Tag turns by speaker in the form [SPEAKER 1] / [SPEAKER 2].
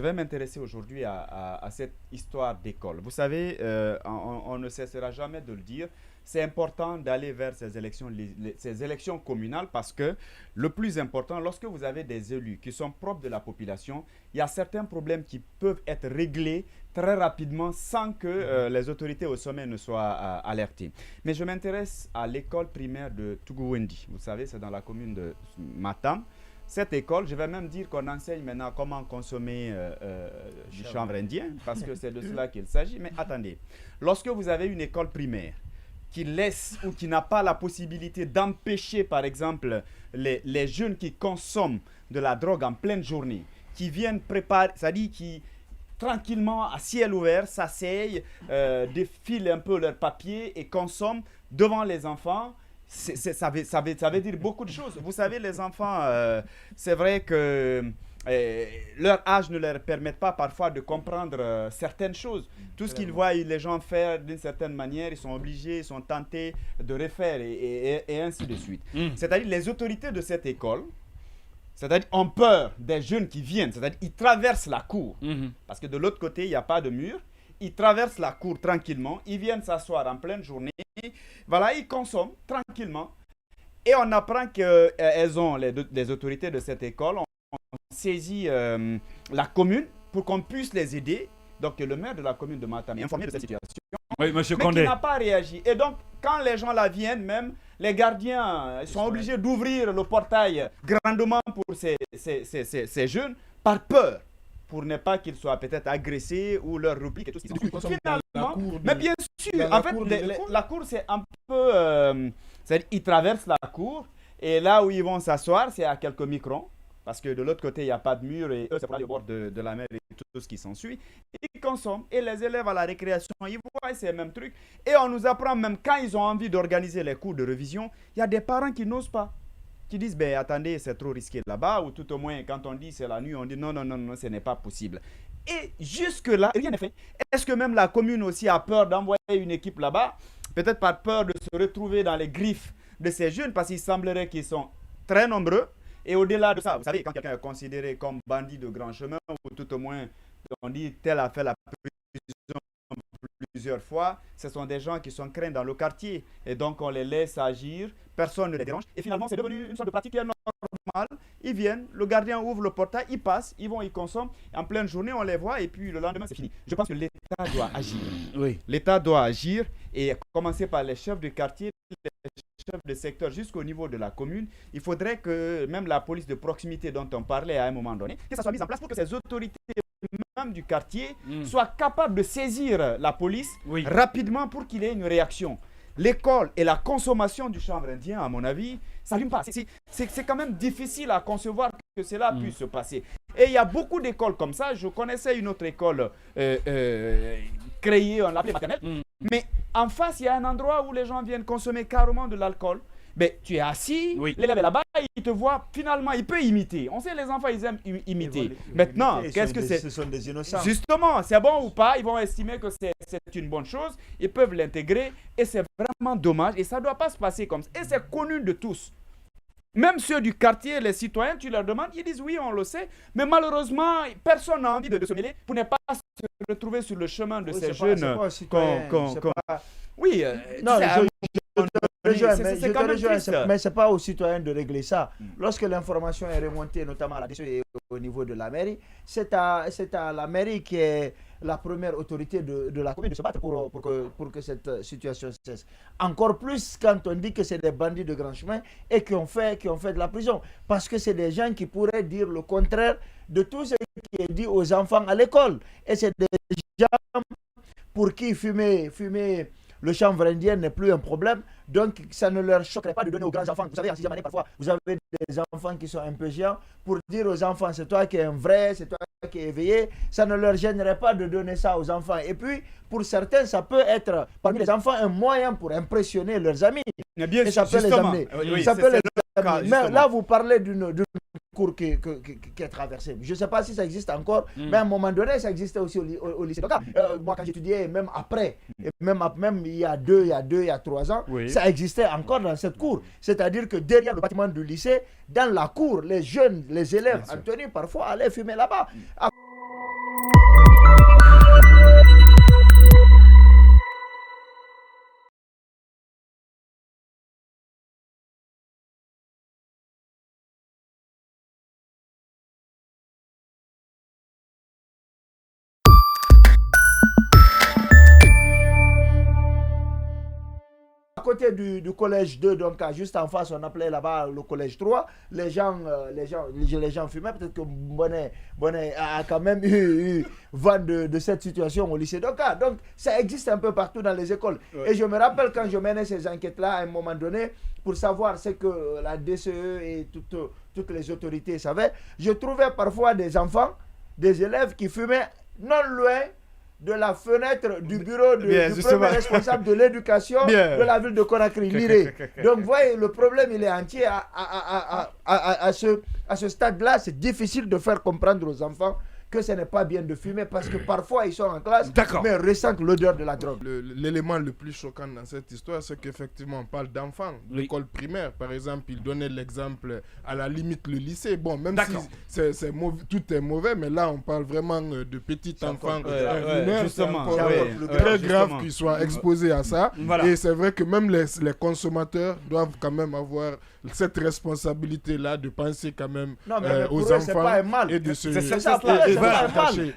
[SPEAKER 1] je vais m'intéresser aujourd'hui à cette histoire d'école. Vous savez, on ne cessera jamais de le dire. C'est important d'aller vers ces élections communales parce que le plus important, lorsque vous avez des élus qui sont propres de la population, il y a certains problèmes qui peuvent être réglés très rapidement sans que les autorités au sommet ne soient alertées. Mais je m'intéresse à l'école primaire de Tougouendi. Vous savez, c'est dans la commune de Matam. Cette école, je vais même dire qu'on enseigne maintenant comment consommer du chanvre indien, parce que c'est de cela qu'il s'agit. Mais attendez, lorsque vous avez une école primaire qui laisse ou qui n'a pas la possibilité d'empêcher, par exemple, les jeunes qui consomment de la drogue en pleine journée, qui viennent préparer, c'est-à-dire qui tranquillement, à ciel ouvert, s'asseyent, défilent un peu leurs papiers et consomment devant les enfants. Ça veut dire beaucoup de choses. Vous savez, les enfants, c'est vrai que leur âge ne leur permet pas parfois de comprendre certaines choses. Tout ce qu'ils voient les gens faire d'une certaine manière, ils sont obligés, ils sont tentés de refaire et ainsi de suite. C'est-à-dire les autorités de cette école, c'est-à-dire ont peur des jeunes qui viennent, c'est-à-dire ils traversent la cour. Parce que de l'autre côté, il n'y a pas de mur. Ils traversent la cour tranquillement, ils viennent s'asseoir en pleine journée. Voilà, ils consomment tranquillement. Et on apprend qu'elles ont, les autorités de cette école, ont saisi la commune pour qu'on puisse les aider. Donc le maire de la commune de Matam est informé de cette situation.
[SPEAKER 2] Oui, monsieur
[SPEAKER 1] mais
[SPEAKER 2] Condé.
[SPEAKER 1] qui n'a pas réagi. Et donc, quand les gens là viennent, même les gardiens sont obligés d'ouvrir le portail grandement pour ces jeunes, par peur, pour ne pas qu'ils soient peut-être agressés ou leur réplique et tout ce qui se passe. Finalement, mais bien sûr, en fait, la cour, c'est un peu... c'est-à-dire, ils traversent la cour, et là où ils vont s'asseoir, c'est à quelques microns, parce que de l'autre côté, il n'y a pas de mur, et eux, c'est au bord de la mer et tout ce qui s'ensuit. Ils consomment, et les élèves à la récréation, ils voient ces mêmes trucs. Et on nous apprend même, quand ils ont envie d'organiser les cours de révision, il y a des parents qui n'osent pas, qui disent, ben attendez, c'est trop risqué là-bas, ou tout au moins, quand on dit c'est la nuit, on dit non, non, non, non, ce n'est pas possible. Et jusque-là, rien n'est fait. Est-ce que même la commune aussi a peur d'envoyer une équipe là-bas, peut-être par peur de se retrouver dans les griffes de ces jeunes, parce qu'il semblerait qu'ils sont très nombreux. Et au-delà de ça, vous savez, quand quelqu'un est considéré comme bandit de grand chemin, ou tout au moins, on dit tel a fait la prison plusieurs fois, ce sont des gens qui sont craints dans le quartier. Et donc, on les laisse agir, personne ne les dérange. Et finalement, c'est devenu une sorte de pratique qui est normale. Ils viennent, le gardien ouvre le portail, ils passent, ils vont, ils consomment. En pleine journée, on les voit et puis le lendemain, c'est fini. Je pense que l'État doit agir.
[SPEAKER 2] Oui.
[SPEAKER 1] L'État doit agir et commencer par les chefs de quartier, chef de secteur jusqu'au niveau de la commune. Il faudrait que même la police de proximité dont on parlait à un moment donné, que ça soit mis en place pour que ces autorités même du quartier soient capables de saisir la police rapidement pour qu'il y ait une réaction. L'école et la consommation du chanvre indien, à mon avis, ça n'allume pas. C'est quand même difficile à concevoir que cela puisse se passer. Et il y a beaucoup d'écoles comme ça. Je connaissais une autre école créée, on l'appelait maternelle. Mais en face, il y a un endroit où les gens viennent consommer carrément de l'alcool. Mais tu es assis, l'élève est là-bas, il te voit, finalement, il peut imiter. On sait, les enfants, ils aiment imiter. Maintenant, qu'est-ce que c'est?
[SPEAKER 3] Ce sont des innocents.
[SPEAKER 1] Justement, c'est bon ou pas, ils vont estimer que c'est une bonne chose, ils peuvent l'intégrer, et c'est vraiment dommage, et ça ne doit pas se passer comme ça. Et c'est connu de tous. Même ceux du quartier, les citoyens, tu leur demandes, ils disent oui, on le sait, mais malheureusement, personne n'a envie de se mêler pour ne pas se retrouver sur le chemin de ces jeunes. Oui,
[SPEAKER 3] non, je te rejoins, mais ce n'est pas aux citoyens de régler ça. Lorsque l'information est remontée, notamment à la DSE et au niveau de la mairie, c'est à la mairie qui est la première autorité de la commune de se battre pour que cette situation cesse. Encore plus quand on dit que c'est des bandits de grand chemin et qui ont fait de la prison. Parce que c'est des gens qui pourraient dire le contraire de tout ce qui est dit aux enfants à l'école. Et c'est des gens pour qui fumer le chanvre indien n'est plus un problème, donc ça ne leur choquerait pas de donner aux grands enfants. Vous savez, en 6e année, parfois, vous avez des enfants qui sont un peu géants, pour dire aux enfants, c'est toi qui es un vrai, c'est toi qui es éveillé, ça ne leur gênerait pas de donner ça aux enfants. Et puis, pour certains, ça peut être, parmi les enfants, un moyen pour impressionner leurs amis.
[SPEAKER 1] Mais bien
[SPEAKER 3] et ça peut les amener. Ça peut les amener. Mais là, vous parlez d'une cour qui est traversée. Je ne sais pas si ça existe encore, mais à un moment donné, ça existait aussi au lycée. Donc, moi, quand j'étudiais, même après, et même il y a 3 ans, ça existait encore dans cette cour. C'est-à-dire que derrière le bâtiment du lycée, dans la cour, les jeunes, les élèves en tenue, parfois, allaient fumer là-bas. côté du collège 2, donc juste en face, on appelait là-bas le collège 3, les gens fumaient. Peut-être que Bonnet a quand même eu vent de cette situation au lycée. Donc ça existe un peu partout dans les écoles. Ouais. Et je me rappelle quand je menais ces enquêtes-là, à un moment donné, pour savoir ce que la DCE et toutes les autorités savaient, je trouvais parfois des enfants, des élèves qui fumaient non loin de la fenêtre du bureau du premier responsable de l'éducation de la ville de Conakry, Liré. Donc, vous voyez, le problème, il est entier. À ce stade-là, c'est difficile de faire comprendre aux enfants que ce n'est pas bien de fumer parce que parfois ils sont en classe mais ressentent l'odeur de la drogue.
[SPEAKER 2] L'élément le plus choquant dans cette histoire, c'est qu'effectivement on parle d'enfants, l'école primaire par exemple. Il donnait l'exemple à la limite le lycée. Bon, même si c'est mauvais, tout est mauvais, mais là on parle vraiment de petits enfants
[SPEAKER 1] justement,
[SPEAKER 2] très grave qu'ils soient exposés à ça. Et c'est vrai que même les consommateurs doivent quand même avoir cette responsabilité là de penser quand même aux enfants
[SPEAKER 3] c'est pas un mal.
[SPEAKER 2] Et de se
[SPEAKER 3] c'est pas un mal.